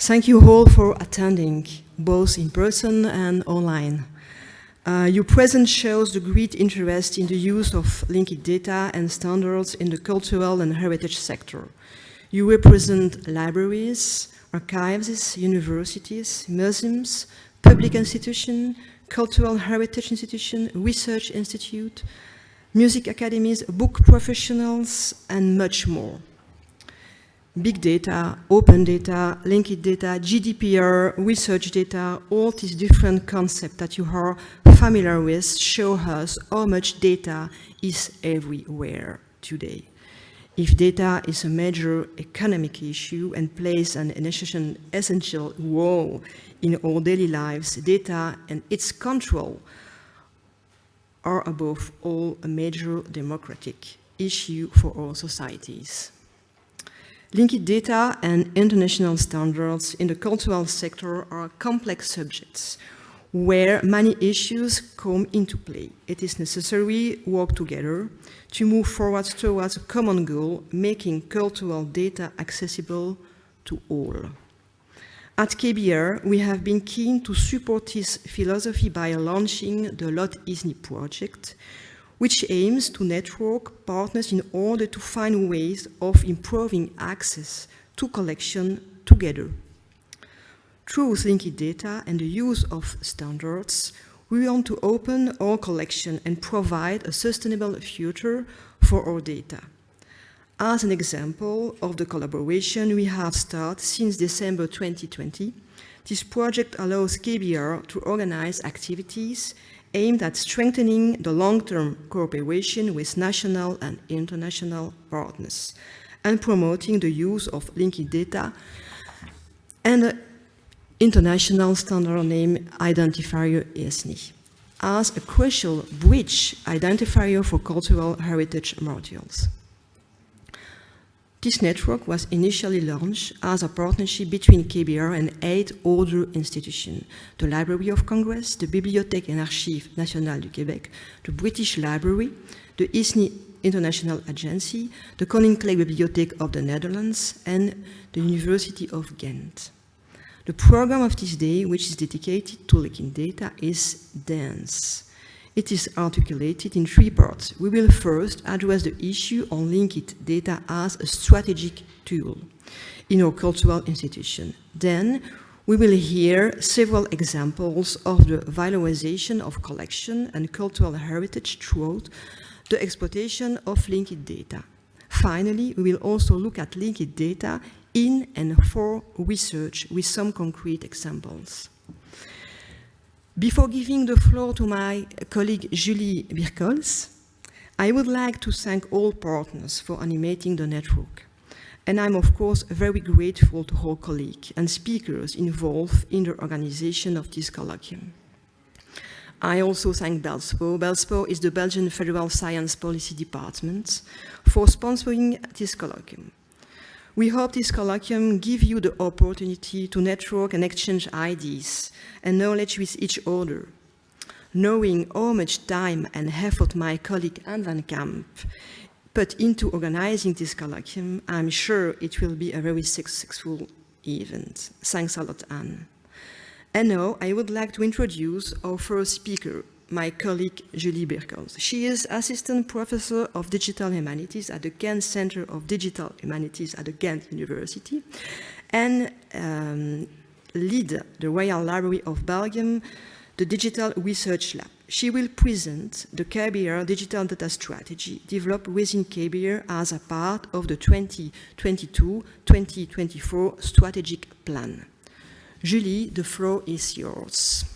Thank you all for attending, both in person and online. Your presence shows the great interest in the use of linked data and standards in the cultural and heritage sector. You represent libraries, archives, universities, museums, public institutions, cultural heritage institutions, research institutes, music academies, book professionals, and much more. Big data, open data, linked data, GDPR, research data, all these different concepts that you are familiar with show us how much data is everywhere today. If data is a major economic issue and plays an essential role in our daily lives, data and its control are above all a major democratic issue for our societies. Linked data and international standards in the cultural sector are complex subjects where many issues come into play. It is necessary to work together to move forward towards a common goal, making cultural data accessible to all. At KBR, we have been keen to support this philosophy by launching the Lot ISNI project, which aims to network partners in order to find ways of improving access to collection together. Through linked data and the use of standards, we want to open our collection and provide a sustainable future for our data. As an example of the collaboration we have started since December 2020, this project allows KBR to organize activities aimed at strengthening the long-term cooperation with national and international partners and promoting the use of linked data and the international standard name identifier ISNI as a crucial bridge identifier for cultural heritage materials. This network was initially launched as a partnership between KBR and 8 other institutions: the Library of Congress, the Bibliothèque et Archives Nationales du Québec, the British Library, the ISNI International Agency, the Koninklijke Bibliotheek of the Netherlands, and the University of Ghent. The program of this day, which is dedicated to linked data, is dense. It is articulated in 3 parts. We will first address the issue on linked data as a strategic tool in our cultural institution. Then we will hear several examples of the valorization of collection and cultural heritage throughout the exploitation of linked data. Finally, we will also look at linked data in and for research with some concrete examples. Before giving the floor to my colleague Julie Birkholz, I would like to thank all partners for animating the network. And I'm of course very grateful to all colleagues and speakers involved in the organization of this colloquium. I also thank BELSPO. BELSPO is the Belgian Federal Science Policy Department for sponsoring this colloquium. We hope this colloquium gives you the opportunity to network and exchange ideas and knowledge with each other. Knowing how much time and effort my colleague Anne Van Kamp put into organizing this colloquium, I'm sure it will be a very successful event. Thanks a lot, Anne. And now I would like to introduce our first speaker, my colleague Julie Birkholz. She is Assistant Professor of Digital Humanities at the Ghent Center of Digital Humanities at the Ghent University and lead the Royal Library of Belgium, the Digital Research Lab. She will present the KBR Digital Data Strategy developed within KBR as a part of the 2022-2024 strategic plan. Julie, the floor is yours.